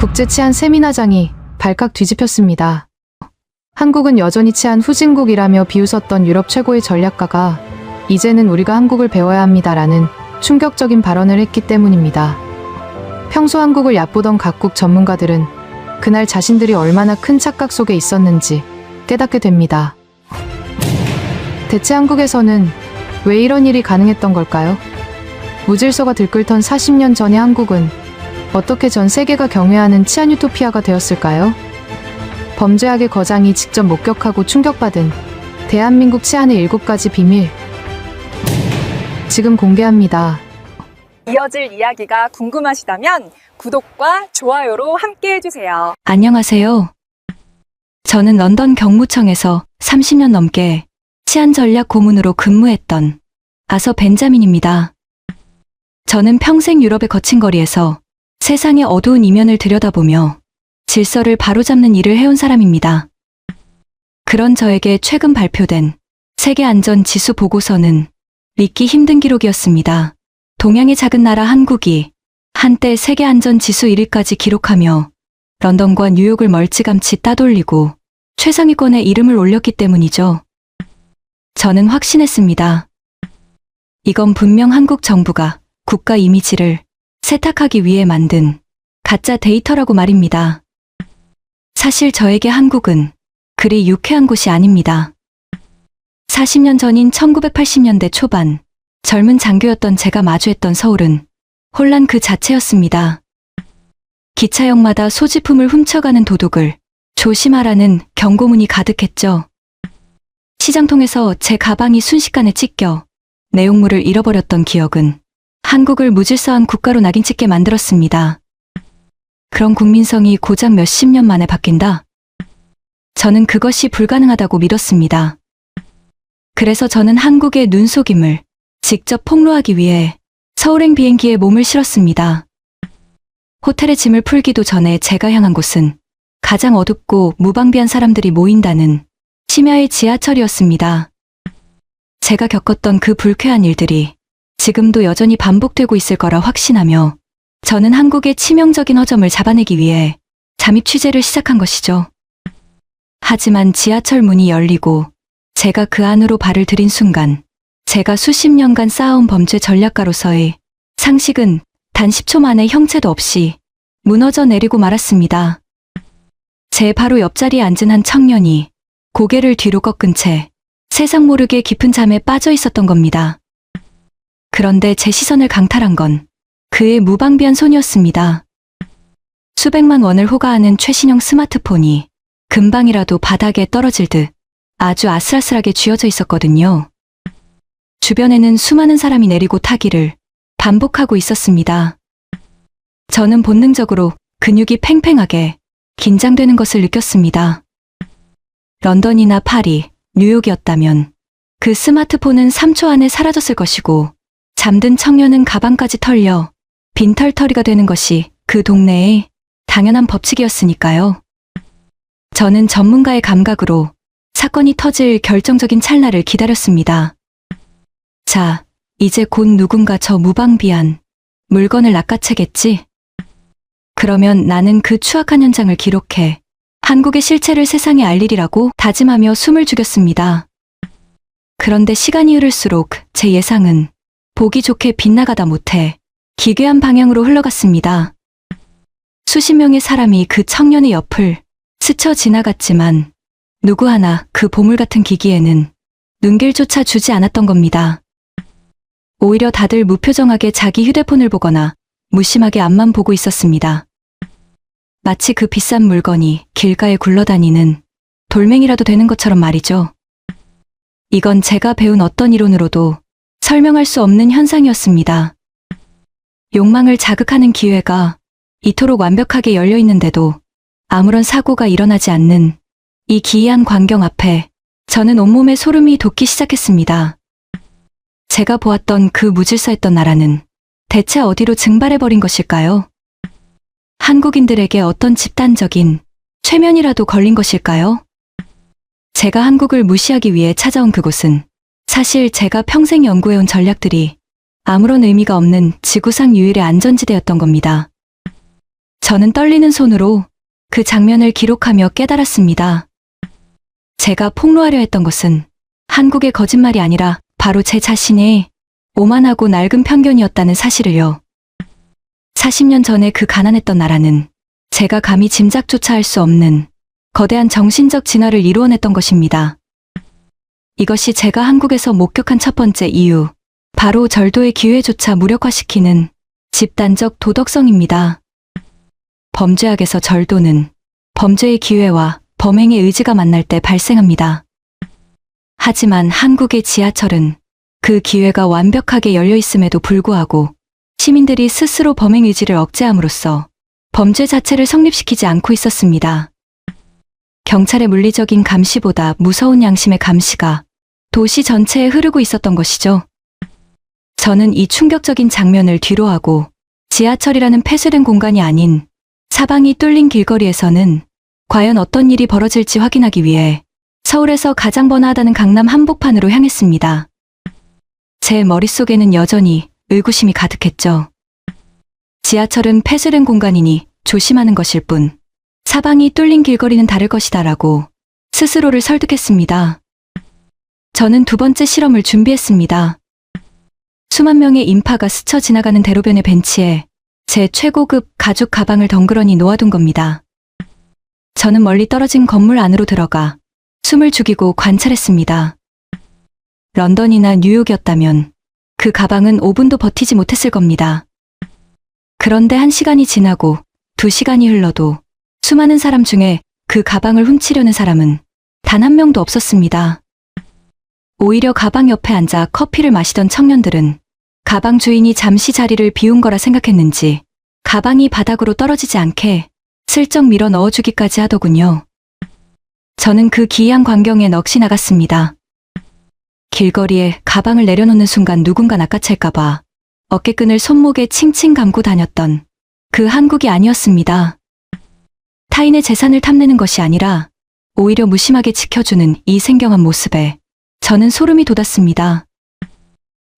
국제 치안 세미나장이 발칵 뒤집혔습니다. 한국은 여전히 치안 후진국이라며 비웃었던 유럽 최고의 전략가가 이제는 우리가 한국을 배워야 합니다라는 충격적인 발언을 했기 때문입니다. 평소 한국을 얕보던 각국 전문가들은 그날 자신들이 얼마나 큰 착각 속에 있었는지 깨닫게 됩니다. 대체 한국에서는 왜 이런 일이 가능했던 걸까요? 무질서가 들끓던 40년 전의 한국은 어떻게 전 세계가 경외하는 치안 유토피아가 되었을까요? 범죄학의 거장이 직접 목격하고 충격받은 대한민국 치안의 7가지 비밀, 지금 공개합니다. 이어질 이야기가 궁금하시다면 구독과 좋아요로 함께 해주세요. 안녕하세요. 저는 런던 경무청에서 30년 넘게 치안 전략 고문으로 근무했던 아서 벤자민입니다. 저는 평생 유럽의 거친 거리에서 세상의 어두운 이면을 들여다보며 질서를 바로잡는 일을 해온 사람입니다. 그런 저에게 최근 발표된 세계안전지수 보고서는 믿기 힘든 기록이었습니다. 동양의 작은 나라 한국이 한때 세계안전지수 1위까지 기록하며 런던과 뉴욕을 멀찌감치 따돌리고 최상위권에 이름을 올렸기 때문이죠. 저는 확신했습니다. 이건 분명 한국 정부가 국가 이미지를 세탁하기 위해 만든 가짜 데이터라고 말입니다. 사실 저에게 한국은 그리 유쾌한 곳이 아닙니다. 40년 전인 1980년대 초반, 젊은 장교였던 제가 마주했던 서울은 혼란 그 자체였습니다. 기차역마다 소지품을 훔쳐가는 도둑을 조심하라는 경고문이 가득했죠. 시장통에서 제 가방이 순식간에 찢겨 내용물을 잃어버렸던 기억은 한국을 무질서한 국가로 낙인 찍게 만들었습니다. 그런 국민성이 고작 몇십 년 만에 바뀐다? 저는 그것이 불가능하다고 믿었습니다. 그래서 저는 한국의 눈속임을 직접 폭로하기 위해 서울행 비행기에 몸을 실었습니다. 호텔의 짐을 풀기도 전에 제가 향한 곳은 가장 어둡고 무방비한 사람들이 모인다는 심야의 지하철이었습니다. 제가 겪었던 그 불쾌한 일들이 지금도 여전히 반복되고 있을 거라 확신하며 저는 한국의 치명적인 허점을 잡아내기 위해 잠입 취재를 시작한 것이죠. 하지만 지하철 문이 열리고 제가 그 안으로 발을 들인 순간 제가 수십 년간 쌓아온 범죄 전략가로서의 상식은 단 10초 만에 형체도 없이 무너져 내리고 말았습니다. 제 바로 옆자리에 앉은 한 청년이 고개를 뒤로 꺾은 채 세상 모르게 깊은 잠에 빠져 있었던 겁니다. 그런데 제 시선을 강탈한 건 그의 무방비한 손이었습니다. 수백만 원을 호가하는 최신형 스마트폰이 금방이라도 바닥에 떨어질 듯 아주 아슬아슬하게 쥐어져 있었거든요. 주변에는 수많은 사람이 내리고 타기를 반복하고 있었습니다. 저는 본능적으로 근육이 팽팽하게 긴장되는 것을 느꼈습니다. 런던이나 파리, 뉴욕이었다면 그 스마트폰은 3초 안에 사라졌을 것이고 잠든 청년은 가방까지 털려 빈털터리가 되는 것이 그 동네의 당연한 법칙이었으니까요. 저는 전문가의 감각으로 사건이 터질 결정적인 찰나를 기다렸습니다. 자, 이제 곧 누군가 저 무방비한 물건을 낚아채겠지? 그러면 나는 그 추악한 현장을 기록해 한국의 실체를 세상에 알리리라고 다짐하며 숨을 죽였습니다. 그런데 시간이 흐를수록 제 예상은 보기 좋게 빗나가다 못해 기괴한 방향으로 흘러갔습니다. 수십 명의 사람이 그 청년의 옆을 스쳐 지나갔지만 누구 하나 그 보물 같은 기기에는 눈길조차 주지 않았던 겁니다. 오히려 다들 무표정하게 자기 휴대폰을 보거나 무심하게 앞만 보고 있었습니다. 마치 그 비싼 물건이 길가에 굴러다니는 돌멩이라도 되는 것처럼 말이죠. 이건 제가 배운 어떤 이론으로도 설명할 수 없는 현상이었습니다. 욕망을 자극하는 기회가 이토록 완벽하게 열려 있는데도 아무런 사고가 일어나지 않는 이 기이한 광경 앞에 저는 온몸에 소름이 돋기 시작했습니다. 제가 보았던 그 무질서했던 나라는 대체 어디로 증발해버린 것일까요? 한국인들에게 어떤 집단적인 최면이라도 걸린 것일까요? 제가 한국을 무시하기 위해 찾아온 그곳은 사실 제가 평생 연구해온 전략들이 아무런 의미가 없는 지구상 유일의 안전지대였던 겁니다. 저는 떨리는 손으로 그 장면을 기록하며 깨달았습니다. 제가 폭로하려 했던 것은 한국의 거짓말이 아니라 바로 제 자신의 오만하고 낡은 편견이었다는 사실을요. 40년 전에 그 가난했던 나라는 제가 감히 짐작조차 할 수 없는 거대한 정신적 진화를 이루어냈던 것입니다. 이것이 제가 한국에서 목격한 첫 번째 이유, 바로 절도의 기회조차 무력화시키는 집단적 도덕성입니다. 범죄학에서 절도는 범죄의 기회와 범행의 의지가 만날 때 발생합니다. 하지만 한국의 지하철은 그 기회가 완벽하게 열려 있음에도 불구하고 시민들이 스스로 범행 의지를 억제함으로써 범죄 자체를 성립시키지 않고 있었습니다. 경찰의 물리적인 감시보다 무서운 양심의 감시가 도시 전체에 흐르고 있었던 것이죠. 저는 이 충격적인 장면을 뒤로하고 지하철이라는 폐쇄된 공간이 아닌 사방이 뚫린 길거리에서는 과연 어떤 일이 벌어질지 확인하기 위해 서울에서 가장 번화하다는 강남 한복판으로 향했습니다. 제 머릿속에는 여전히 의구심이 가득했죠. 지하철은 폐쇄된 공간이니 조심하는 것일 뿐 사방이 뚫린 길거리는 다를 것이다라고 스스로를 설득했습니다. 저는 두 번째 실험을 준비했습니다. 수만 명의 인파가 스쳐 지나가는 대로변의 벤치에 제 최고급 가죽 가방을 덩그러니 놓아둔 겁니다. 저는 멀리 떨어진 건물 안으로 들어가 숨을 죽이고 관찰했습니다. 런던이나 뉴욕이었다면 그 가방은 5분도 버티지 못했을 겁니다. 그런데 1시간이 지나고 2시간이 흘러도 수많은 사람 중에 그 가방을 훔치려는 사람은 단 한 명도 없었습니다. 오히려 가방 옆에 앉아 커피를 마시던 청년들은 가방 주인이 잠시 자리를 비운 거라 생각했는지 가방이 바닥으로 떨어지지 않게 슬쩍 밀어 넣어주기까지 하더군요. 저는 그 기이한 광경에 넋이 나갔습니다. 길거리에 가방을 내려놓는 순간 누군가 낚아챌까봐 어깨끈을 손목에 칭칭 감고 다녔던 그 한국이 아니었습니다. 타인의 재산을 탐내는 것이 아니라 오히려 무심하게 지켜주는 이 생경한 모습에 저는 소름이 돋았습니다.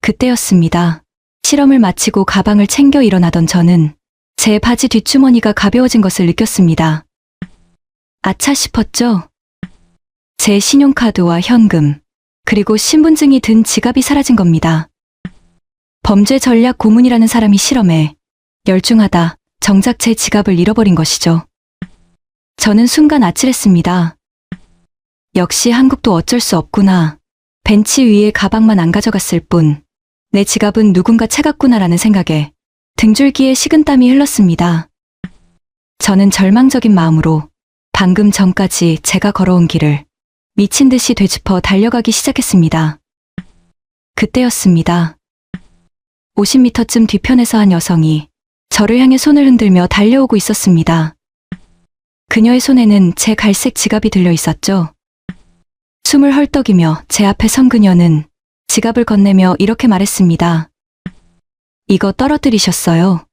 그때였습니다. 실험을 마치고 가방을 챙겨 일어나던 저는 제 바지 뒷주머니가 가벼워진 것을 느꼈습니다. 아차 싶었죠? 제 신용카드와 현금, 그리고 신분증이 든 지갑이 사라진 겁니다. 범죄 전략 고문이라는 사람이 실험에 열중하다 정작 제 지갑을 잃어버린 것이죠. 저는 순간 아찔했습니다. 역시 한국도 어쩔 수 없구나. 벤치 위에 가방만 안 가져갔을 뿐 내 지갑은 누군가 채갔구나라는 생각에 등줄기에 식은땀이 흘렀습니다. 저는 절망적인 마음으로 방금 전까지 제가 걸어온 길을 미친 듯이 되짚어 달려가기 시작했습니다. 그때였습니다. 50m쯤 뒤편에서 한 여성이 저를 향해 손을 흔들며 달려오고 있었습니다. 그녀의 손에는 제 갈색 지갑이 들려 있었죠. 숨을 헐떡이며 제 앞에 선 그녀는 지갑을 건네며 이렇게 말했습니다. 이거 떨어뜨리셨어요.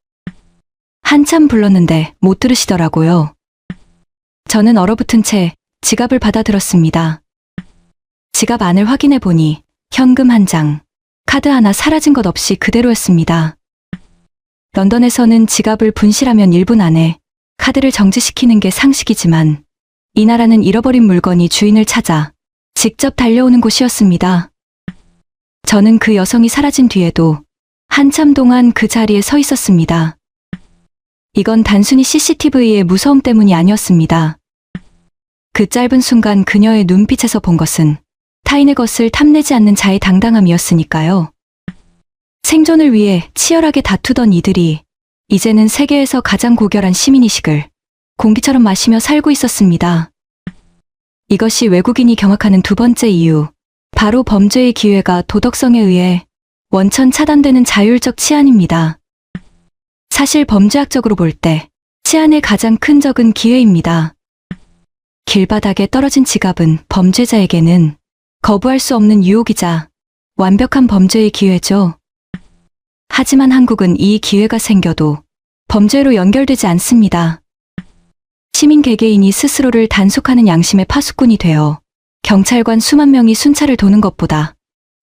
한참 불렀는데 못 들으시더라고요. 저는 얼어붙은 채 지갑을 받아들었습니다. 지갑 안을 확인해 보니 현금 1장, 카드 하나 사라진 것 없이 그대로였습니다. 런던에서는 지갑을 분실하면 1분 안에 카드를 정지시키는 게 상식이지만 이 나라는 잃어버린 물건이 주인을 찾아 직접 달려오는 곳이었습니다. 저는 그 여성이 사라진 뒤에도 한참 동안 그 자리에 서 있었습니다. 이건 단순히 CCTV의 무서움 때문이 아니었습니다. 그 짧은 순간 그녀의 눈빛에서 본 것은 타인의 것을 탐내지 않는 자의 당당함이었으니까요. 생존을 위해 치열하게 다투던 이들이 이제는 세계에서 가장 고결한 시민의식을 공기처럼 마시며 살고 있었습니다. 이것이 외국인이 경악하는 두 번째 이유, 바로 범죄의 기회가 도덕성에 의해 원천 차단되는 자율적 치안입니다. 사실 범죄학적으로 볼 때 치안의 가장 큰 적은 기회입니다. 길바닥에 떨어진 지갑은 범죄자에게는 거부할 수 없는 유혹이자 완벽한 범죄의 기회죠. 하지만 한국은 이 기회가 생겨도 범죄로 연결되지 않습니다. 시민 개개인이 스스로를 단속하는 양심의 파수꾼이 되어 경찰관 수만 명이 순찰을 도는 것보다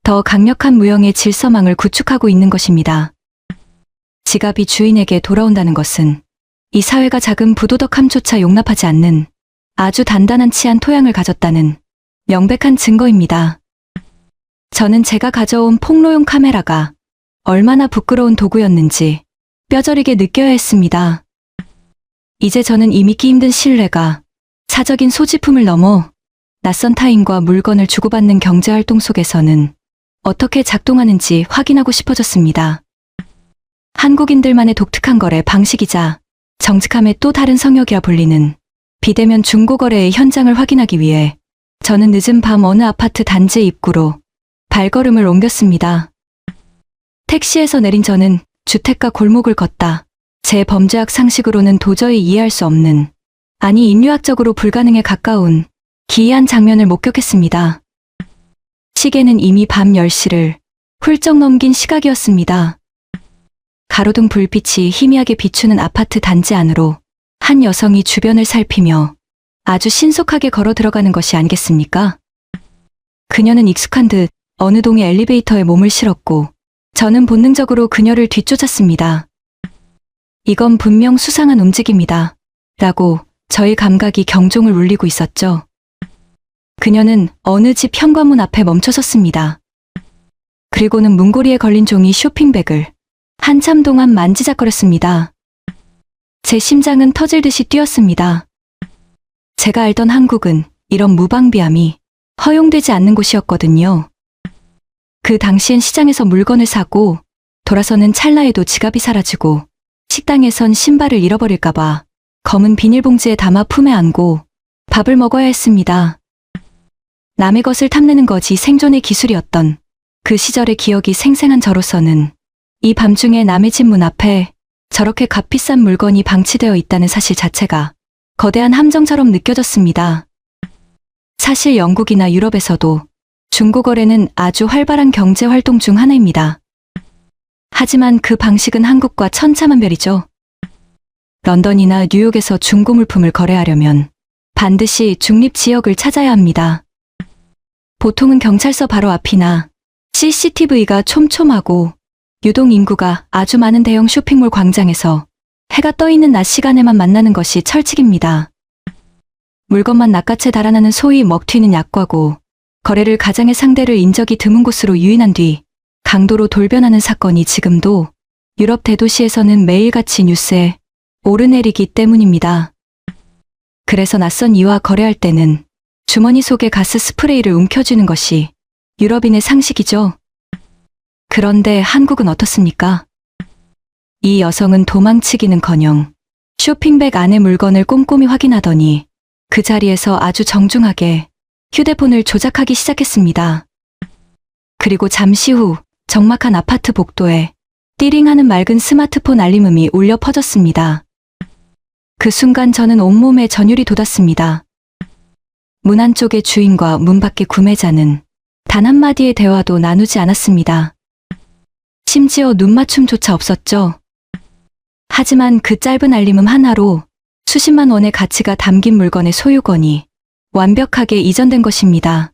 더 강력한 무형의 질서망을 구축하고 있는 것입니다. 지갑이 주인에게 돌아온다는 것은 이 사회가 작은 부도덕함조차 용납하지 않는 아주 단단한 치안 토양을 가졌다는 명백한 증거입니다. 저는 제가 가져온 폭로용 카메라가 얼마나 부끄러운 도구였는지 뼈저리게 느껴야 했습니다. 이제 저는 이 믿기 힘든 신뢰가 사적인 소지품을 넘어 낯선 타인과 물건을 주고받는 경제활동 속에서는 어떻게 작동하는지 확인하고 싶어졌습니다. 한국인들만의 독특한 거래 방식이자 정직함의 또 다른 성역이라 불리는 비대면 중고거래의 현장을 확인하기 위해 저는 늦은 밤 어느 아파트 단지 입구로 발걸음을 옮겼습니다. 택시에서 내린 저는 주택가 골목을 걷다 제 범죄학 상식으로는 도저히 이해할 수 없는, 아니 인류학적으로 불가능에 가까운 기이한 장면을 목격했습니다. 시계는 이미 밤 10시를 훌쩍 넘긴 시각이었습니다. 가로등 불빛이 희미하게 비추는 아파트 단지 안으로 한 여성이 주변을 살피며 아주 신속하게 걸어 들어가는 것이 아니겠습니까? 그녀는 익숙한 듯 어느 동의 엘리베이터에 몸을 실었고 저는 본능적으로 그녀를 뒤쫓았습니다. 이건 분명 수상한 움직임이다 라고 저의 감각이 경종을 울리고 있었죠. 그녀는 어느 집 현관문 앞에 멈춰섰습니다. 그리고는 문고리에 걸린 종이 쇼핑백을 한참 동안 만지작거렸습니다. 제 심장은 터질 듯이 뛰었습니다. 제가 알던 한국은 이런 무방비함이 허용되지 않는 곳이었거든요. 그 당시엔 시장에서 물건을 사고 돌아서는 찰나에도 지갑이 사라지고 식당에선 신발을 잃어버릴까봐 검은 비닐봉지에 담아 품에 안고 밥을 먹어야 했습니다. 남의 것을 탐내는 것이 생존의 기술이었던 그 시절의 기억이 생생한 저로서는 이 밤중에 남의 집 문 앞에 저렇게 값비싼 물건이 방치되어 있다는 사실 자체가 거대한 함정처럼 느껴졌습니다. 사실 영국이나 유럽에서도 중고거래는 아주 활발한 경제활동 중 하나입니다. 하지만 그 방식은 한국과 천차만별이죠. 런던이나 뉴욕에서 중고 물품을 거래하려면 반드시 중립지역을 찾아야 합니다. 보통은 경찰서 바로 앞이나 CCTV가 촘촘하고 유동 인구가 아주 많은 대형 쇼핑몰 광장에서 해가 떠 있는 낮 시간에만 만나는 것이 철칙입니다. 물건만 낚아채 달아나는 소위 먹튀는 약과고 거래를 가장의 상대를 인적이 드문 곳으로 유인한 뒤 강도로 돌변하는 사건이 지금도 유럽 대도시에서는 매일같이 뉴스에 오르내리기 때문입니다. 그래서 낯선 이와 거래할 때는 주머니 속에 가스 스프레이를 움켜쥐는 것이 유럽인의 상식이죠. 그런데 한국은 어떻습니까? 이 여성은 도망치기는커녕 쇼핑백 안의 물건을 꼼꼼히 확인하더니 그 자리에서 아주 정중하게 휴대폰을 조작하기 시작했습니다. 그리고 잠시 후 적막한 아파트 복도에 띠링하는 맑은 스마트폰 알림음이 울려 퍼졌습니다. 그 순간 저는 온몸에 전율이 돋았습니다. 문 안쪽의 주인과 문 밖의 구매자는 단 한마디의 대화도 나누지 않았습니다. 심지어 눈맞춤조차 없었죠. 하지만 그 짧은 알림음 하나로 수십만 원의 가치가 담긴 물건의 소유권이 완벽하게 이전된 것입니다.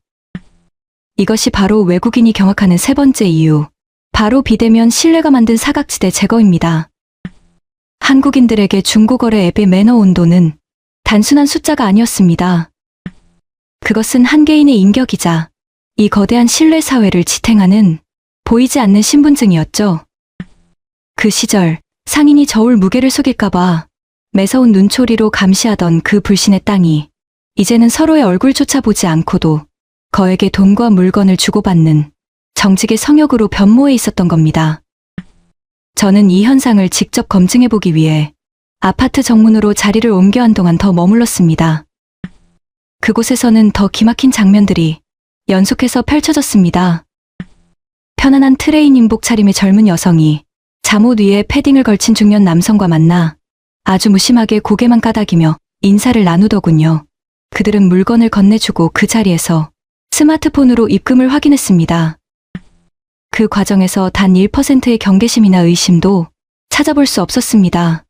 이것이 바로 외국인이 경악하는 세 번째 이유, 바로 비대면 신뢰가 만든 사각지대 제거입니다. 한국인들에게 중고거래 앱의 매너 온도는 단순한 숫자가 아니었습니다. 그것은 한 개인의 인격이자 이 거대한 신뢰 사회를 지탱하는 보이지 않는 신분증이었죠. 그 시절 상인이 저울 무게를 속일까봐 매서운 눈초리로 감시하던 그 불신의 땅이 이제는 서로의 얼굴조차 보지 않고도 거액의 돈과 물건을 주고받는 정직의 성역으로 변모해 있었던 겁니다. 저는 이 현상을 직접 검증해보기 위해 아파트 정문으로 자리를 옮겨 한동안 더 머물렀습니다. 그곳에서는 더 기막힌 장면들이 연속해서 펼쳐졌습니다. 편안한 트레이닝복 차림의 젊은 여성이 잠옷 위에 패딩을 걸친 중년 남성과 만나 아주 무심하게 고개만 까닥이며 인사를 나누더군요. 그들은 물건을 건네주고 그 자리에서 스마트폰으로 입금을 확인했습니다. 그 과정에서 단 1%의 경계심이나 의심도 찾아볼 수 없었습니다.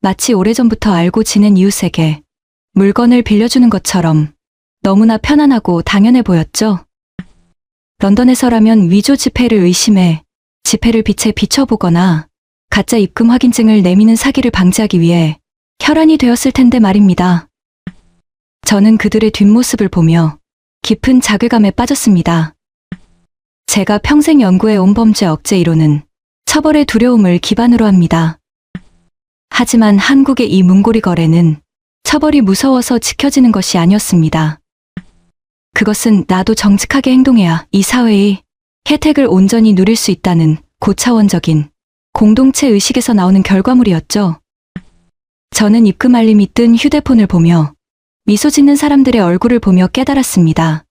마치 오래전부터 알고 지낸 이웃에게 물건을 빌려주는 것처럼 너무나 편안하고 당연해 보였죠. 런던에서라면 위조 지폐를 의심해 지폐를 빛에 비춰보거나 가짜 입금 확인증을 내미는 사기를 방지하기 위해 혈안이 되었을 텐데 말입니다. 저는 그들의 뒷모습을 보며 깊은 자괴감에 빠졌습니다. 제가 평생 연구해온 범죄 억제 이론은 처벌의 두려움을 기반으로 합니다. 하지만 한국의 이 문고리 거래는 처벌이 무서워서 지켜지는 것이 아니었습니다. 그것은 나도 정직하게 행동해야 이 사회의 혜택을 온전히 누릴 수 있다는 고차원적인 공동체 의식에서 나오는 결과물이었죠. 저는 입금 알림이 뜬 휴대폰을 보며 미소 짓는 사람들의 얼굴을 보며 깨달았습니다.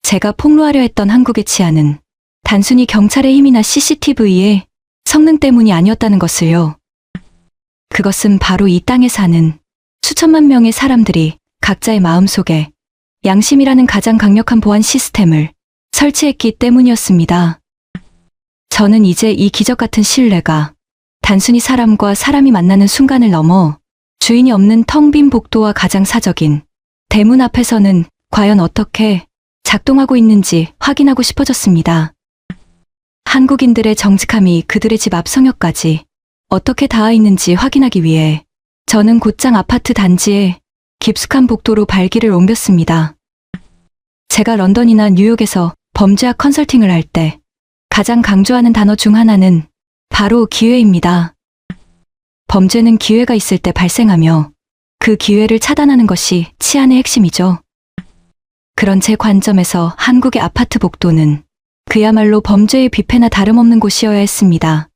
제가 폭로하려 했던 한국의 치안은 단순히 경찰의 힘이나 CCTV의 성능 때문이 아니었다는 것을요. 그것은 바로 이 땅에 사는 수천만 명의 사람들이 각자의 마음속에 양심이라는 가장 강력한 보안 시스템을 설치했기 때문이었습니다. 저는 이제 이 기적 같은 신뢰가 단순히 사람과 사람이 만나는 순간을 넘어 주인이 없는 텅 빈 복도와 가장 사적인 대문 앞에서는 과연 어떻게 작동하고 있는지 확인하고 싶어졌습니다. 한국인들의 정직함이 그들의 집 앞 성역까지 어떻게 닿아 있는지 확인하기 위해 저는 곧장 아파트 단지의 깊숙한 복도로 발길을 옮겼습니다. 제가 런던이나 뉴욕에서 범죄학 컨설팅을 할 때 가장 강조하는 단어 중 하나는 바로 기회입니다. 범죄는 기회가 있을 때 발생하며 그 기회를 차단하는 것이 치안의 핵심이죠. 그런 제 관점에서 한국의 아파트 복도는 그야말로 범죄의 뷔페나 다름없는 곳이어야 했습니다.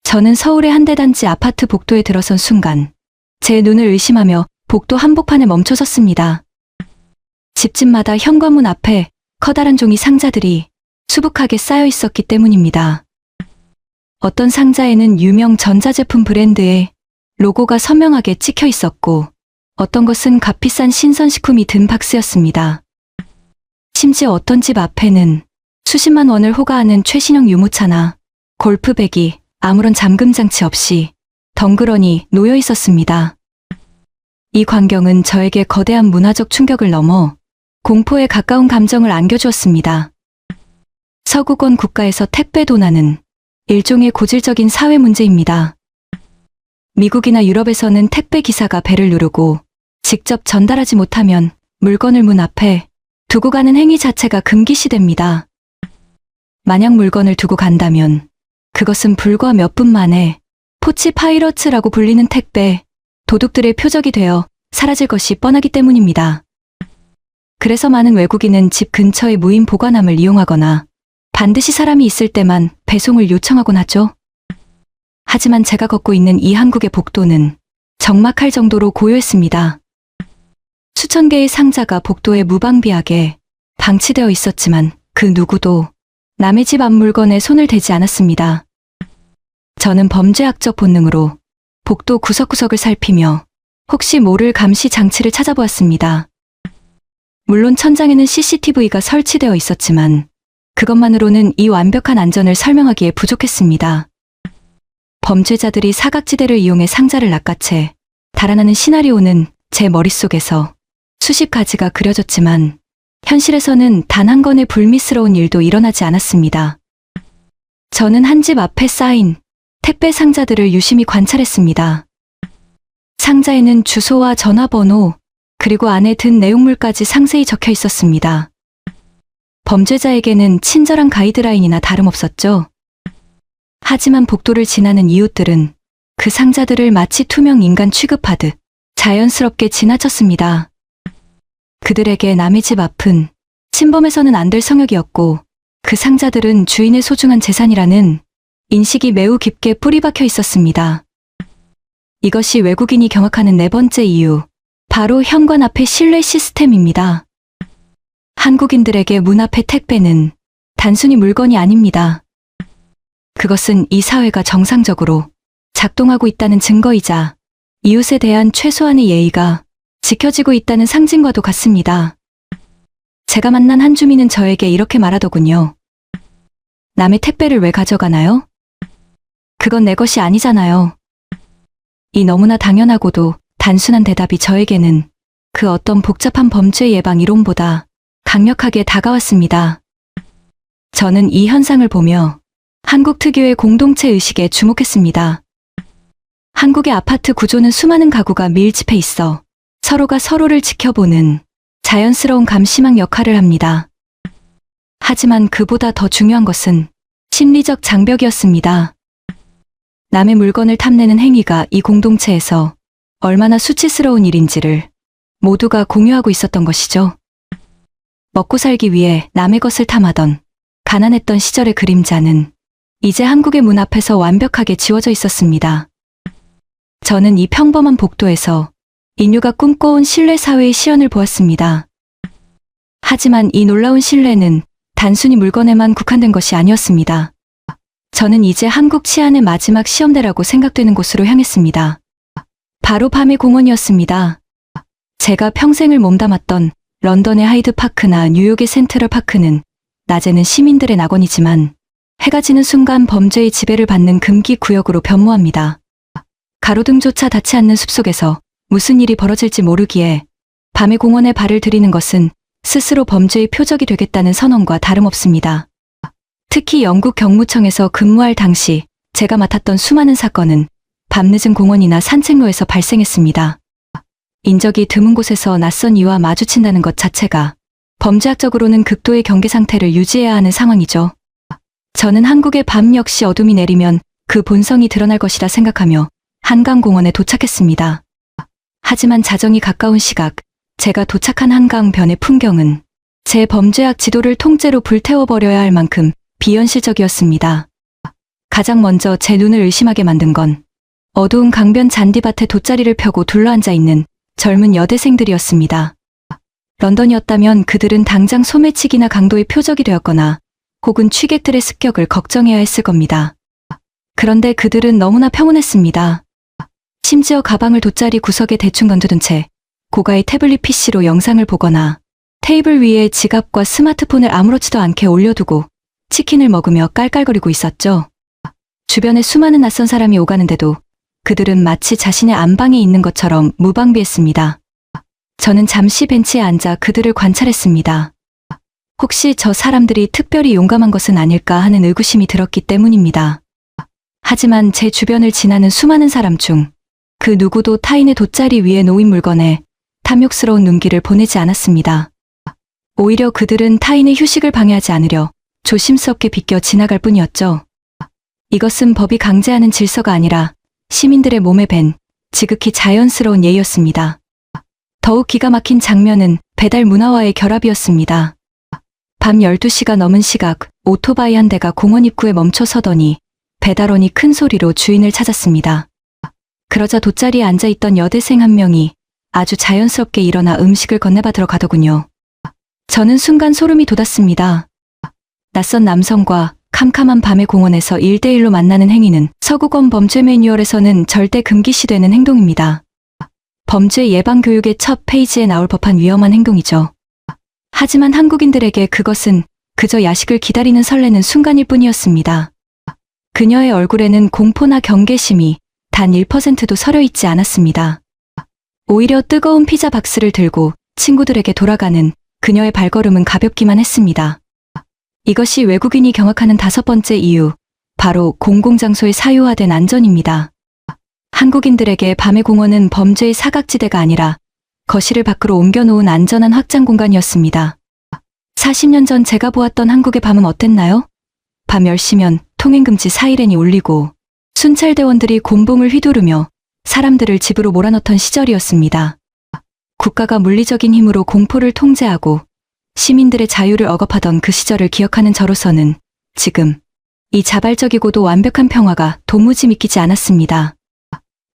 저는 서울의 현대단지 아파트 복도에 들어선 순간 제 눈을 의심하며 복도 한복판에 멈춰섰습니다. 집집마다 현관문 앞에 커다란 종이 상자들이 수북하게 쌓여 있었기 때문입니다. 어떤 상자에는 유명 전자제품 브랜드의 로고가 선명하게 찍혀 있었고 어떤 것은 값비싼 신선식품이 든 박스였습니다. 심지어 어떤 집 앞에는 수십만 원을 호가하는 최신형 유모차나 골프백이 아무런 잠금장치 없이 덩그러니 놓여 있었습니다. 이 광경은 저에게 거대한 문화적 충격을 넘어 공포에 가까운 감정을 안겨주었습니다. 서구권 국가에서 택배 도난은 일종의 고질적인 사회 문제입니다. 미국이나 유럽에서는 택배 기사가 배를 누르고 직접 전달하지 못하면 물건을 문 앞에 두고 가는 행위 자체가 금기시됩니다. 만약 물건을 두고 간다면 그것은 불과 몇 분 만에 포치 파이러츠라고 불리는 택배 도둑들의 표적이 되어 사라질 것이 뻔하기 때문입니다. 그래서 많은 외국인은 집 근처의 무인 보관함을 이용하거나 반드시 사람이 있을 때만 배송을 요청하곤 하죠. 하지만 제가 걷고 있는 이 한국의 복도는 적막할 정도로 고요했습니다. 수천 개의 상자가 복도에 무방비하게 방치되어 있었지만 그 누구도 남의 집 앞 물건에 손을 대지 않았습니다. 저는 범죄학적 본능으로 복도 구석구석을 살피며 혹시 모를 감시 장치를 찾아보았습니다. 물론 천장에는 CCTV가 설치되어 있었지만 그것만으로는 이 완벽한 안전을 설명하기에 부족했습니다. 범죄자들이 사각지대를 이용해 상자를 낚아채 달아나는 시나리오는 제 머릿속에서 수십 가지가 그려졌지만 현실에서는 단 한 건의 불미스러운 일도 일어나지 않았습니다. 저는 한 집 앞에 쌓인 택배 상자들을 유심히 관찰했습니다. 상자에는 주소와 전화번호, 그리고 안에 든 내용물까지 상세히 적혀 있었습니다. 범죄자에게는 친절한 가이드라인이나 다름없었죠. 하지만 복도를 지나는 이웃들은 그 상자들을 마치 투명 인간 취급하듯 자연스럽게 지나쳤습니다. 그들에게 남의 집 앞은 침범해서는 안 될 성역이었고 그 상자들은 주인의 소중한 재산이라는 인식이 매우 깊게 뿌리박혀 있었습니다. 이것이 외국인이 경악하는 네 번째 이유, 바로 현관 앞의 신뢰 시스템입니다. 한국인들에게 문 앞의 택배는 단순히 물건이 아닙니다. 그것은 이 사회가 정상적으로 작동하고 있다는 증거이자 이웃에 대한 최소한의 예의가 지켜지고 있다는 상징과도 같습니다. 제가 만난 한 주민은 저에게 이렇게 말하더군요. 남의 택배를 왜 가져가나요? 그건 내 것이 아니잖아요. 이 너무나 당연하고도 단순한 대답이 저에게는 그 어떤 복잡한 범죄 예방 이론보다 강력하게 다가왔습니다. 저는 이 현상을 보며 한국 특유의 공동체 의식에 주목했습니다. 한국의 아파트 구조는 수많은 가구가 밀집해 있어 서로가 서로를 지켜보는 자연스러운 감시망 역할을 합니다. 하지만 그보다 더 중요한 것은 심리적 장벽이었습니다. 남의 물건을 탐내는 행위가 이 공동체에서 얼마나 수치스러운 일인지를 모두가 공유하고 있었던 것이죠. 먹고 살기 위해 남의 것을 탐하던 가난했던 시절의 그림자는 이제 한국의 문 앞에서 완벽하게 지워져 있었습니다. 저는 이 평범한 복도에서 인류가 꿈꿔온 신뢰 사회의 시연을 보았습니다. 하지만 이 놀라운 신뢰는 단순히 물건에만 국한된 것이 아니었습니다. 저는 이제 한국 치안의 마지막 시험대라고 생각되는 곳으로 향했습니다. 바로 밤의 공원이었습니다. 제가 평생을 몸담았던 런던의 하이드파크나 뉴욕의 센트럴파크는 낮에는 시민들의 낙원이지만 해가 지는 순간 범죄의 지배를 받는 금기 구역으로 변모합니다. 가로등조차 닿지 않는 숲속에서 무슨 일이 벌어질지 모르기에 밤의 공원에 발을 들이는 것은 스스로 범죄의 표적이 되겠다는 선언과 다름없습니다. 특히 영국 경무청에서 근무할 당시 제가 맡았던 수많은 사건은 밤늦은 공원이나 산책로에서 발생했습니다. 인적이 드문 곳에서 낯선 이와 마주친다는 것 자체가 범죄학적으로는 극도의 경계 상태를 유지해야 하는 상황이죠. 저는 한국의 밤 역시 어둠이 내리면 그 본성이 드러날 것이라 생각하며 한강공원에 도착했습니다. 하지만 자정이 가까운 시각, 제가 도착한 한강변의 풍경은 제 범죄학 지도를 통째로 불태워버려야 할 만큼 비현실적이었습니다. 가장 먼저 제 눈을 의심하게 만든 건 어두운 강변 잔디밭에 돗자리를 펴고 둘러앉아 있는 젊은 여대생들이었습니다. 런던이었다면 그들은 당장 소매치기나 강도의 표적이 되었거나 혹은 취객들의 습격을 걱정해야 했을 겁니다. 그런데 그들은 너무나 평온했습니다. 심지어 가방을 돗자리 구석에 대충 던져둔 채 고가의 태블릿 PC로 영상을 보거나 테이블 위에 지갑과 스마트폰을 아무렇지도 않게 올려두고 치킨을 먹으며 깔깔거리고 있었죠. 주변에 수많은 낯선 사람이 오가는데도 그들은 마치 자신의 안방에 있는 것처럼 무방비했습니다. 저는 잠시 벤치에 앉아 그들을 관찰했습니다. 혹시 저 사람들이 특별히 용감한 것은 아닐까 하는 의구심이 들었기 때문입니다. 하지만 제 주변을 지나는 수많은 사람 중 그 누구도 타인의 돗자리 위에 놓인 물건에 탐욕스러운 눈길을 보내지 않았습니다. 오히려 그들은 타인의 휴식을 방해하지 않으려 조심스럽게 비껴 지나갈 뿐이었죠. 이것은 법이 강제하는 질서가 아니라 시민들의 몸에 밴 지극히 자연스러운 예의였습니다. 더욱 기가 막힌 장면은 배달 문화와의 결합이었습니다. 밤 12시가 넘은 시각, 오토바이 한 대가 공원 입구에 멈춰 서더니 배달원이 큰 소리로 주인을 찾았습니다. 그러자 돗자리에 앉아있던 여대생 한 명이 아주 자연스럽게 일어나 음식을 건네받으러 가더군요. 저는 순간 소름이 돋았습니다. 낯선 남성과 캄캄한 밤의 공원에서 1대1로 만나는 행위는 서구권 범죄 매뉴얼에서는 절대 금기시되는 행동입니다. 범죄 예방 교육의 첫 페이지에 나올 법한 위험한 행동이죠. 하지만 한국인들에게 그것은 그저 야식을 기다리는 설레는 순간일 뿐이었습니다. 그녀의 얼굴에는 공포나 경계심이 단 1%도 서려 있지 않았습니다. 오히려 뜨거운 피자 박스를 들고 친구들에게 돌아가는 그녀의 발걸음은 가볍기만 했습니다. 이것이 외국인이 경악하는 5번째 이유, 바로 공공장소의 사유화된 안전입니다. 한국인들에게 밤의 공원은 범죄의 사각지대가 아니라 거실을 밖으로 옮겨놓은 안전한 확장 공간이었습니다. 40년 전 제가 보았던 한국의 밤은 어땠나요? 밤 10시면 통행금지 사이렌이 울리고 순찰대원들이 곤봉을 휘두르며 사람들을 집으로 몰아넣던 시절이었습니다. 국가가 물리적인 힘으로 공포를 통제하고 시민들의 자유를 억압하던 그 시절을 기억하는 저로서는 지금 이 자발적이고도 완벽한 평화가 도무지 믿기지 않았습니다.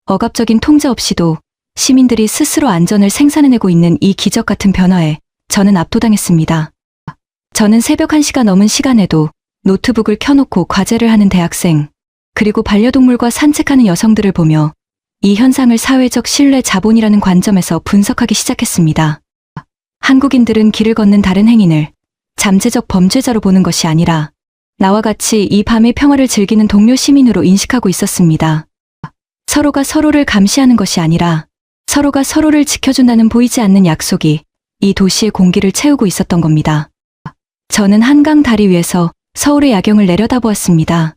억압적인 통제 없이도 시민들이 스스로 안전을 생산해내고 있는 이 기적 같은 변화에 저는 압도당했습니다. 저는 새벽 1시가 넘은 시간에도 노트북을 켜놓고 과제를 하는 대학생, 그리고 반려동물과 산책하는 여성들을 보며 이 현상을 사회적 신뢰 자본이라는 관점에서 분석하기 시작했습니다. 한국인들은 길을 걷는 다른 행인을 잠재적 범죄자로 보는 것이 아니라 나와 같이 이 밤의 평화를 즐기는 동료 시민으로 인식하고 있었습니다. 서로가 서로를 감시하는 것이 아니라 서로가 서로를 지켜준다는 보이지 않는 약속이 이 도시의 공기를 채우고 있었던 겁니다. 저는 한강 다리 위에서 서울의 야경을 내려다보았습니다.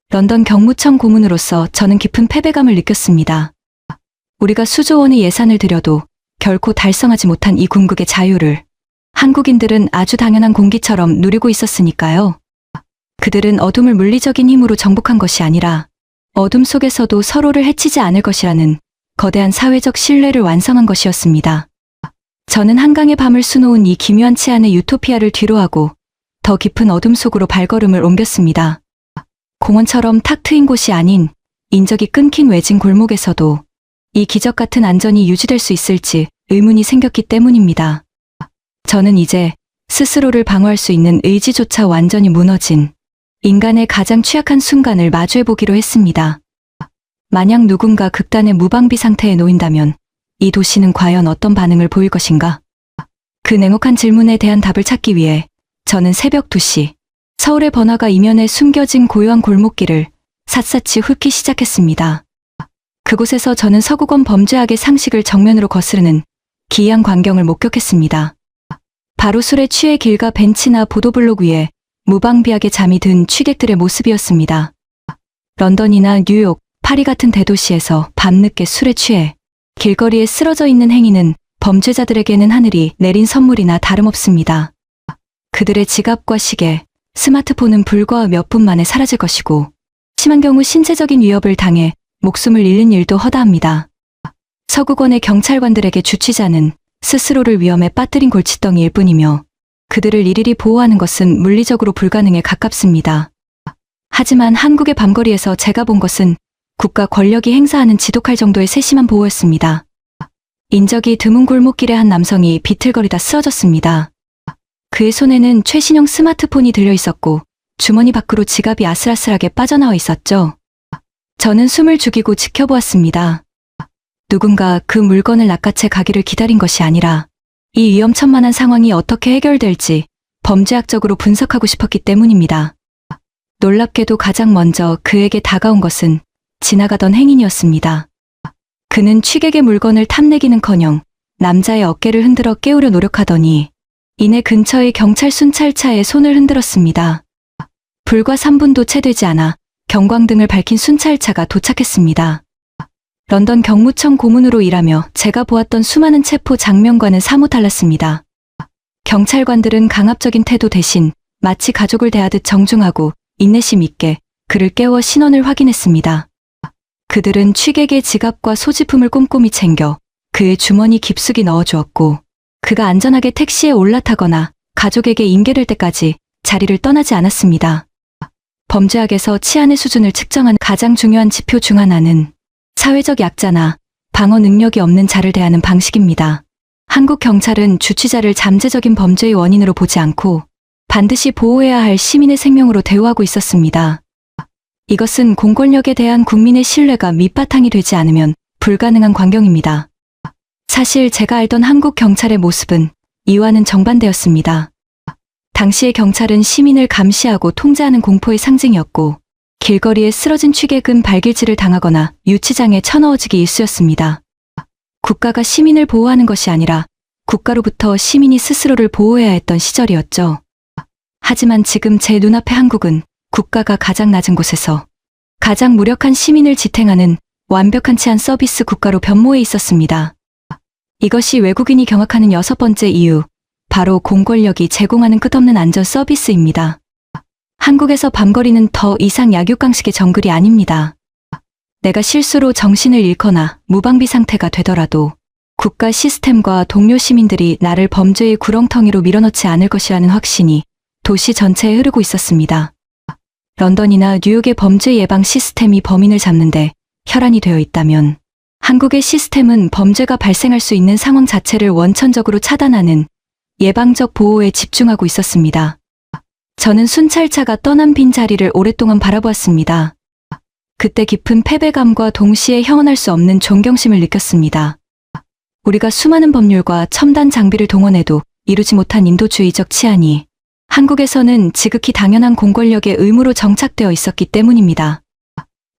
런던 경무청 고문으로서 저는 깊은 패배감을 느꼈습니다. 우리가 수조 원의 예산을 들여도 결코 달성하지 못한 이 궁극의 자유를 한국인들은 아주 당연한 공기처럼 누리고 있었으니까요. 그들은 어둠을 물리적인 힘으로 정복한 것이 아니라 어둠 속에서도 서로를 해치지 않을 것이라는 거대한 사회적 신뢰를 완성한 것이었습니다. 저는 한강의 밤을 수놓은 이 기묘한 치안의 유토피아를 뒤로하고 더 깊은 어둠 속으로 발걸음을 옮겼습니다. 공원처럼 탁 트인 곳이 아닌 인적이 끊긴 외진 골목에서도 이 기적 같은 안전이 유지될 수 있을지 의문이 생겼기 때문입니다. 저는 이제 스스로를 방어할 수 있는 의지조차 완전히 무너진 인간의 가장 취약한 순간을 마주해보기로 했습니다. 만약 누군가 극단의 무방비 상태에 놓인다면 이 도시는 과연 어떤 반응을 보일 것인가? 그 냉혹한 질문에 대한 답을 찾기 위해 저는 새벽 2시 서울의 번화가 이면에 숨겨진 고요한 골목길을 샅샅이 훑기 시작했습니다. 그곳에서 저는 서구권 범죄학의 상식을 정면으로 거스르는 기이한 광경을 목격했습니다. 바로 술에 취해 길가 벤치나 보도블록 위에 무방비하게 잠이 든 취객들의 모습이었습니다. 런던이나 뉴욕, 파리 같은 대도시에서 밤늦게 술에 취해 길거리에 쓰러져 있는 행위는 범죄자들에게는 하늘이 내린 선물이나 다름없습니다. 그들의 지갑과 시계, 스마트폰은 불과 몇 분 만에 사라질 것이고 심한 경우 신체적인 위협을 당해 목숨을 잃는 일도 허다합니다. 서구권의 경찰관들에게 주취자는 스스로를 위험에 빠뜨린 골칫덩이일 뿐이며 그들을 일일이 보호하는 것은 물리적으로 불가능에 가깝습니다. 하지만 한국의 밤거리에서 제가 본 것은 국가 권력이 행사하는 지독할 정도의 세심한 보호였습니다. 인적이 드문 골목길의 한 남성이 비틀거리다 쓰러졌습니다. 그의 손에는 최신형 스마트폰이 들려 있었고 주머니 밖으로 지갑이 아슬아슬하게 빠져나와 있었죠. 저는 숨을 죽이고 지켜보았습니다. 누군가 그 물건을 낚아채 가기를 기다린 것이 아니라 이 위험천만한 상황이 어떻게 해결될지 범죄학적으로 분석하고 싶었기 때문입니다. 놀랍게도 가장 먼저 그에게 다가온 것은 지나가던 행인이었습니다. 그는 취객의 물건을 탐내기는커녕 남자의 어깨를 흔들어 깨우려 노력하더니 이내 근처의 경찰 순찰차에 손을 흔들었습니다. 불과 3분도 채 되지 않아 경광등을 밝힌 순찰차가 도착했습니다. 런던 경무청 고문으로 일하며 제가 보았던 수많은 체포 장면과는 사뭇 달랐습니다. 경찰관들은 강압적인 태도 대신 마치 가족을 대하듯 정중하고 인내심 있게 그를 깨워 신원을 확인했습니다. 그들은 취객의 지갑과 소지품을 꼼꼼히 챙겨 그의 주머니 깊숙이 넣어주었고 그가 안전하게 택시에 올라타거나 가족에게 인계될 때까지 자리를 떠나지 않았습니다. 범죄학에서 치안의 수준을 측정한 가장 중요한 지표 중 하나는 사회적 약자나 방어 능력이 없는 자를 대하는 방식입니다. 한국 경찰은 주취자를 잠재적인 범죄의 원인으로 보지 않고 반드시 보호해야 할 시민의 생명으로 대우하고 있었습니다. 이것은 공권력에 대한 국민의 신뢰가 밑바탕이 되지 않으면 불가능한 광경입니다. 사실 제가 알던 한국 경찰의 모습은 이와는 정반대였습니다. 당시의 경찰은 시민을 감시하고 통제하는 공포의 상징이었고 길거리에 쓰러진 취객은 발길질을 당하거나 유치장에 쳐넣어지기 일쑤였습니다. 국가가 시민을 보호하는 것이 아니라 국가로부터 시민이 스스로를 보호해야 했던 시절이었죠. 하지만 지금 제 눈앞의 한국은 국가가 가장 낮은 곳에서 가장 무력한 시민을 지탱하는 완벽한 치안 서비스 국가로 변모해 있었습니다. 이것이 외국인이 경악하는 6번째 이유, 바로 공권력이 제공하는 끝없는 안전 서비스입니다. 한국에서 밤거리는 더 이상 약육강식의 정글이 아닙니다. 내가 실수로 정신을 잃거나 무방비 상태가 되더라도 국가 시스템과 동료 시민들이 나를 범죄의 구렁텅이로 밀어넣지 않을 것이라는 확신이 도시 전체에 흐르고 있었습니다. 런던이나 뉴욕의 범죄 예방 시스템이 범인을 잡는데 혈안이 되어 있다면 한국의 시스템은 범죄가 발생할 수 있는 상황 자체를 원천적으로 차단하는 예방적 보호에 집중하고 있었습니다. 저는 순찰차가 떠난 빈자리를 오랫동안 바라보았습니다. 그때 깊은 패배감과 동시에 형언할 수 없는 존경심을 느꼈습니다. 우리가 수많은 법률과 첨단 장비를 동원해도 이루지 못한 인도주의적 치안이 한국에서는 지극히 당연한 공권력의 의무로 정착되어 있었기 때문입니다.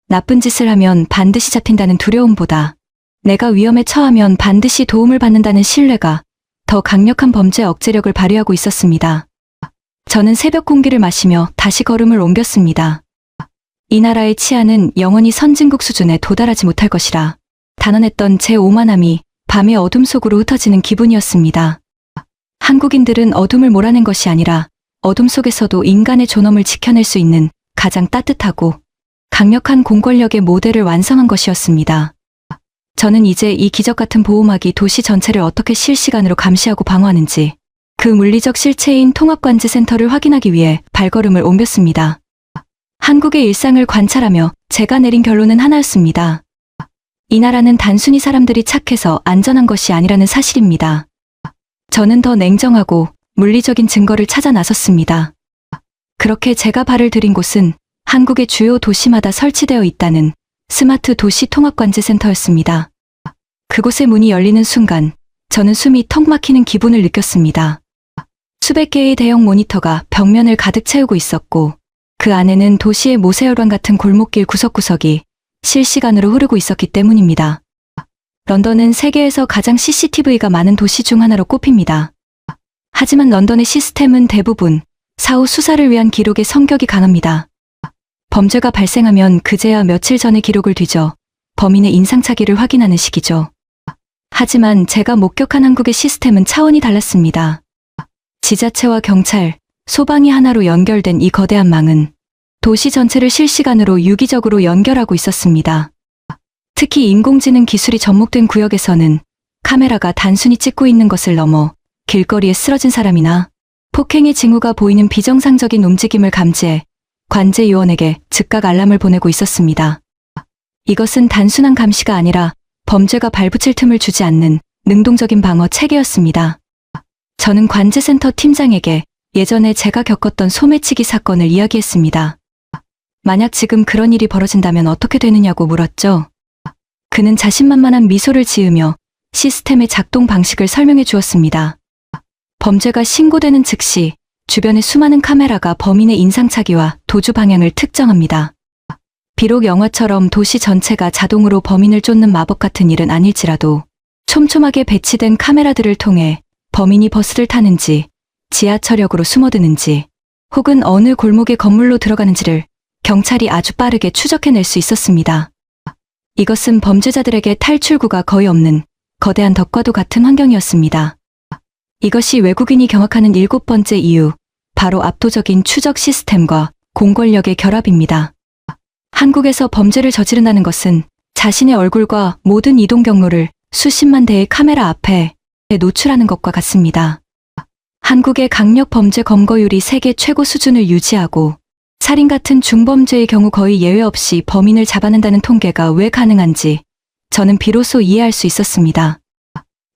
나쁜 짓을 하면 반드시 잡힌다는 두려움보다 내가 위험에 처하면 반드시 도움을 받는다는 신뢰가 더 강력한 범죄 억제력을 발휘하고 있었습니다. 저는 새벽 공기를 마시며 다시 걸음을 옮겼습니다. 이 나라의 치안은 영원히 선진국 수준에 도달하지 못할 것이라 단언했던 제 오만함이 밤의 어둠 속으로 흩어지는 기분이었습니다. 한국인들은 어둠을 몰아낸 것이 아니라 어둠 속에서도 인간의 존엄을 지켜낼 수 있는 가장 따뜻하고 강력한 공권력의 모델을 완성한 것이었습니다. 저는 이제 이 기적 같은 보호막이 도시 전체를 어떻게 실시간으로 감시하고 방어하는지 그 물리적 실체인 통합관제센터를 확인하기 위해 발걸음을 옮겼습니다. 한국의 일상을 관찰하며 제가 내린 결론은 하나였습니다. 이 나라는 단순히 사람들이 착해서 안전한 것이 아니라는 사실입니다. 저는 더 냉정하고 물리적인 증거를 찾아 나섰습니다. 그렇게 제가 발을 들인 곳은 한국의 주요 도시마다 설치되어 있다는 스마트 도시 통합관제센터였습니다. 그곳의 문이 열리는 순간 저는 숨이 턱 막히는 기분을 느꼈습니다. 수백 개의 대형 모니터가 벽면을 가득 채우고 있었고 그 안에는 도시의 모세혈관 같은 골목길 구석구석이 실시간으로 흐르고 있었기 때문입니다. 런던은 세계에서 가장 CCTV가 많은 도시 중 하나로 꼽힙니다. 하지만 런던의 시스템은 대부분 사후 수사를 위한 기록의 성격이 강합니다. 범죄가 발생하면 그제야 며칠 전의 기록을 뒤져 범인의 인상착의를 확인하는 시기죠. 하지만 제가 목격한 한국의 시스템은 차원이 달랐습니다. 지자체와 경찰, 소방이 하나로 연결된 이 거대한 망은 도시 전체를 실시간으로 유기적으로 연결하고 있었습니다. 특히 인공지능 기술이 접목된 구역에서는 카메라가 단순히 찍고 있는 것을 넘어 길거리에 쓰러진 사람이나 폭행의 징후가 보이는 비정상적인 움직임을 감지해 관제 요원에게 즉각 알람을 보내고 있었습니다. 이것은 단순한 감시가 아니라 범죄가 발붙일 틈을 주지 않는 능동적인 방어 체계였습니다. 저는 관제센터 팀장에게 예전에 제가 겪었던 소매치기 사건을 이야기했습니다. 만약 지금 그런 일이 벌어진다면 어떻게 되느냐고 물었죠. 그는 자신만만한 미소를 지으며 시스템의 작동 방식을 설명해 주었습니다. 범죄가 신고되는 즉시 주변의 수많은 카메라가 범인의 인상착의와 도주 방향을 특정합니다. 비록 영화처럼 도시 전체가 자동으로 범인을 쫓는 마법 같은 일은 아닐지라도 촘촘하게 배치된 카메라들을 통해 범인이 버스를 타는지 지하철역으로 숨어드는지 혹은 어느 골목의 건물로 들어가는지를 경찰이 아주 빠르게 추적해낼 수 있었습니다. 이것은 범죄자들에게 탈출구가 거의 없는 거대한 덕과도 같은 환경이었습니다. 이것이 외국인이 경악하는 7번째 이유, 바로 압도적인 추적 시스템과 공권력의 결합입니다. 한국에서 범죄를 저지른다는 것은 자신의 얼굴과 모든 이동 경로를 수십만 대의 카메라 앞에 노출하는 것과 같습니다. 한국의 강력 범죄 검거율이 세계 최고 수준을 유지하고 살인 같은 중범죄의 경우 거의 예외 없이 범인을 잡아낸다는 통계가 왜 가능한지 저는 비로소 이해할 수 있었습니다.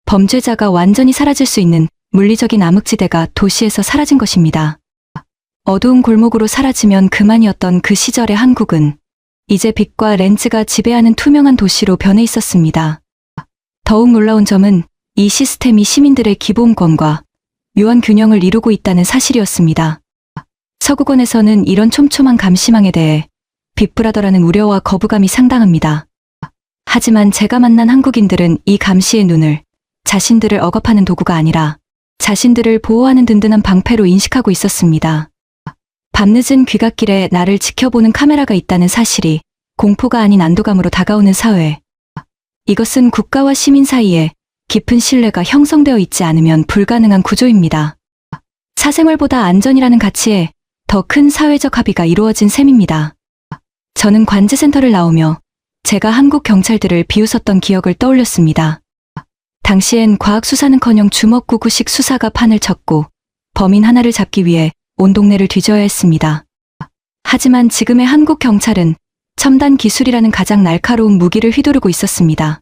범죄자가 완전히 사라질 수 있는 물리적인 암흑지대가 도시에서 사라진 것입니다. 어두운 골목으로 사라지면 그만이었던 그 시절의 한국은 이제 빛과 렌즈가 지배하는 투명한 도시로 변해 있었습니다. 더욱 놀라운 점은 이 시스템이 시민들의 기본권과 묘한 균형을 이루고 있다는 사실이었습니다. 서구권에서는 이런 촘촘한 감시망에 대해 빅브라더라는 우려와 거부감이 상당합니다. 하지만 제가 만난 한국인들은 이 감시의 눈을 자신들을 억압하는 도구가 아니라 자신들을 보호하는 든든한 방패로 인식하고 있었습니다. 밤늦은 귀갓길에 나를 지켜보는 카메라가 있다는 사실이 공포가 아닌 안도감으로 다가오는 사회. 이것은 국가와 시민 사이에 깊은 신뢰가 형성되어 있지 않으면 불가능한 구조입니다. 사생활보다 안전이라는 가치에 더 큰 사회적 합의가 이루어진 셈입니다. 저는 관제센터를 나오며 제가 한국 경찰들을 비웃었던 기억을 떠올렸습니다. 당시엔 과학수사는커녕 주먹구구식 수사가 판을 쳤고 범인 하나를 잡기 위해 온 동네를 뒤져야 했습니다. 하지만 지금의 한국 경찰은 첨단 기술이라는 가장 날카로운 무기를 휘두르고 있었습니다.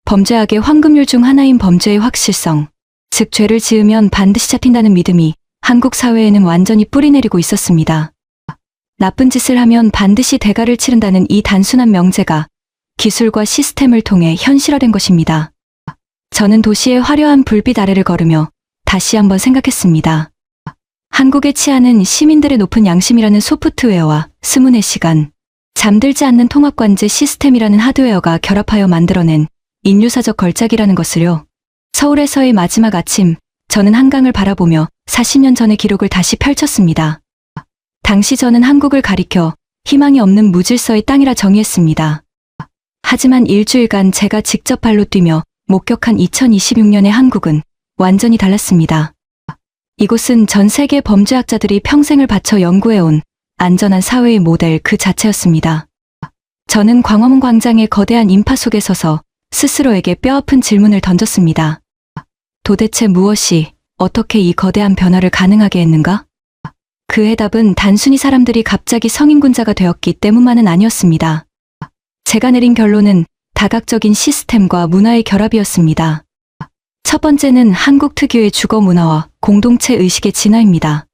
범죄학의 황금률 중 하나인 범죄의 확실성, 즉 죄를 지으면 반드시 잡힌다는 믿음이 한국 사회에는 완전히 뿌리내리고 있었습니다. 나쁜 짓을 하면 반드시 대가를 치른다는 이 단순한 명제가 기술과 시스템을 통해 현실화된 것입니다. 저는 도시의 화려한 불빛 아래를 걸으며 다시 한번 생각했습니다. 한국의 치안은 시민들의 높은 양심이라는 소프트웨어와 24시간, 잠들지 않는 통합관제 시스템이라는 하드웨어가 결합하여 만들어낸 인류사적 걸작이라는 것을요. 서울에서의 마지막 아침, 저는 한강을 바라보며 40년 전의 기록을 다시 펼쳤습니다. 당시 저는 한국을 가리켜 희망이 없는 무질서의 땅이라 정의했습니다. 하지만 일주일간 제가 직접 발로 뛰며 목격한 2026년의 한국은 완전히 달랐습니다. 이곳은 전 세계 범죄학자들이 평생을 바쳐 연구해온 안전한 사회의 모델 그 자체였습니다. 저는 광화문 광장의 거대한 인파 속에 서서 스스로에게 뼈아픈 질문을 던졌습니다. 도대체 무엇이, 어떻게 이 거대한 변화를 가능하게 했는가? 그 해답은 단순히 사람들이 갑자기 성인군자가 되었기 때문만은 아니었습니다. 제가 내린 결론은 다각적인 시스템과 문화의 결합이었습니다. 첫 번째는 한국 특유의 주거 문화와 공동체 의식의 진화입니다.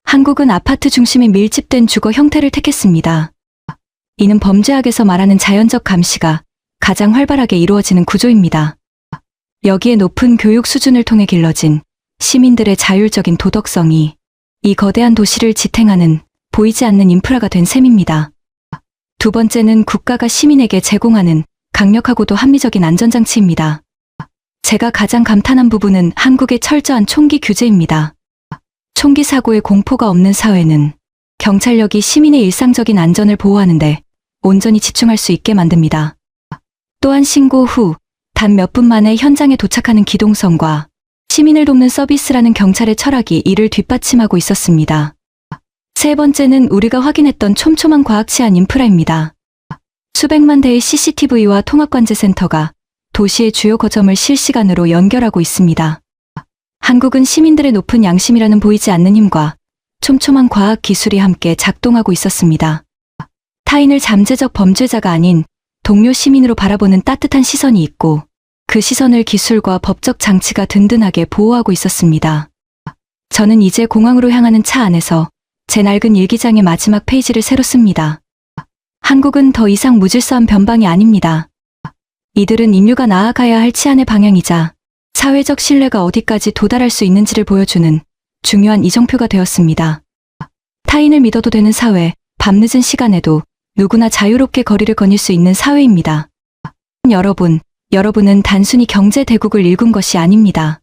한국은 아파트 중심의 밀집된 주거 형태를 택했습니다. 이는 범죄학에서 말하는 자연적 감시가 가장 활발하게 이루어지는 구조입니다. 여기에 높은 교육 수준을 통해 길러진 시민들의 자율적인 도덕성이 이 거대한 도시를 지탱하는 보이지 않는 인프라가 된 셈입니다. 두 번째는 국가가 시민에게 제공하는 강력하고도 합리적인 안전장치입니다. 제가 가장 감탄한 부분은 한국의 철저한 총기 규제입니다. 총기 사고의 공포가 없는 사회는 경찰력이 시민의 일상적인 안전을 보호하는데 온전히 집중할 수 있게 만듭니다. 또한 신고 후 단 몇 분 만에 현장에 도착하는 기동성과 시민을 돕는 서비스라는 경찰의 철학이 이를 뒷받침하고 있었습니다. 세 번째는 우리가 확인했던 촘촘한 과학 치안 인프라입니다. 수백만 대의 CCTV와 통합관제센터가 도시의 주요 거점을 실시간으로 연결하고 있습니다. 한국은 시민들의 높은 양심이라는 보이지 않는 힘과 촘촘한 과학 기술이 함께 작동하고 있었습니다. 타인을 잠재적 범죄자가 아닌 동료 시민으로 바라보는 따뜻한 시선이 있고 그 시선을 기술과 법적 장치가 든든하게 보호하고 있었습니다. 저는 이제 공항으로 향하는 차 안에서 제 낡은 일기장의 마지막 페이지를 새로 씁니다. 한국은 더 이상 무질서한 변방이 아닙니다. 이들은 인류가 나아가야 할 치안의 방향이자 사회적 신뢰가 어디까지 도달할 수 있는지를 보여주는 중요한 이정표가 되었습니다. 타인을 믿어도 되는 사회, 밤늦은 시간에도 누구나 자유롭게 거리를 거닐 수 있는 사회입니다. 여러분은 단순히 경제 대국을 일군 것이 아닙니다.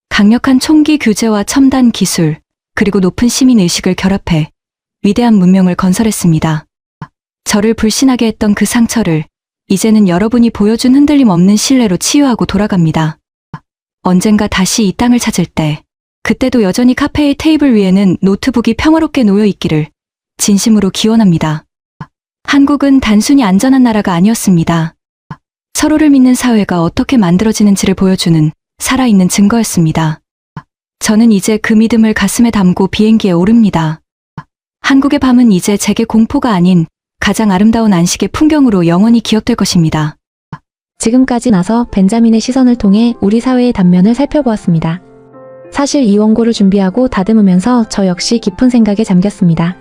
강력한 총기 규제와 첨단 기술, 그리고 높은 시민 의식을 결합해 위대한 문명을 건설했습니다. 저를 불신하게 했던 그 상처를 이제는 여러분이 보여준 흔들림 없는 신뢰로 치유하고 돌아갑니다. 언젠가 다시 이 땅을 찾을 때, 그때도 여전히 카페의 테이블 위에는 노트북이 평화롭게 놓여 있기를 진심으로 기원합니다. 한국은 단순히 안전한 나라가 아니었습니다. 서로를 믿는 사회가 어떻게 만들어지는지를 보여주는 살아있는 증거였습니다. 저는 이제 그 믿음을 가슴에 담고 비행기에 오릅니다. 한국의 밤은 이제 제게 공포가 아닌 가장 아름다운 안식의 풍경으로 영원히 기억될 것입니다. 지금까지 나서 벤자민의 시선을 통해 우리 사회의 단면을 살펴보았습니다. 사실 이 원고를 준비하고 다듬으면서 저 역시 깊은 생각에 잠겼습니다.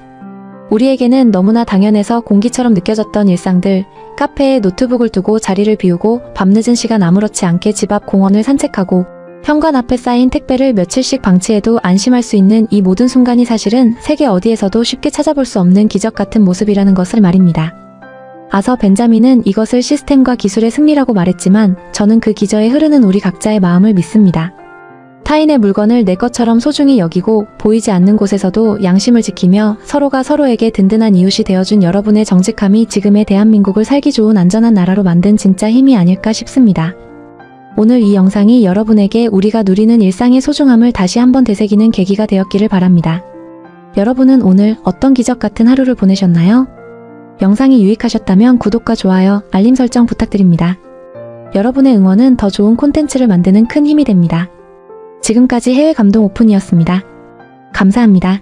우리에게는 너무나 당연해서 공기처럼 느껴졌던 일상들, 카페에 노트북을 두고 자리를 비우고 밤늦은 시간 아무렇지 않게 집 앞 공원을 산책하고 현관 앞에 쌓인 택배를 며칠씩 방치해도 안심할 수 있는 이 모든 순간이 사실은 세계 어디에서도 쉽게 찾아볼 수 없는 기적 같은 모습이라는 것을 말입니다. 아서 벤자민은 이것을 시스템과 기술의 승리라고 말했지만 저는 그 기저에 흐르는 우리 각자의 마음을 믿습니다. 타인의 물건을 내 것처럼 소중히 여기고 보이지 않는 곳에서도 양심을 지키며 서로가 서로에게 든든한 이웃이 되어준 여러분의 정직함이 지금의 대한민국을 살기 좋은 안전한 나라로 만든 진짜 힘이 아닐까 싶습니다. 오늘 이 영상이 여러분에게 우리가 누리는 일상의 소중함을 다시 한번 되새기는 계기가 되었기를 바랍니다. 여러분은 오늘 어떤 기적 같은 하루를 보내셨나요? 영상이 유익하셨다면 구독과 좋아요, 알림 설정 부탁드립니다. 여러분의 응원은 더 좋은 콘텐츠를 만드는 큰 힘이 됩니다. 지금까지 해외 감동 오픈이었습니다. 감사합니다.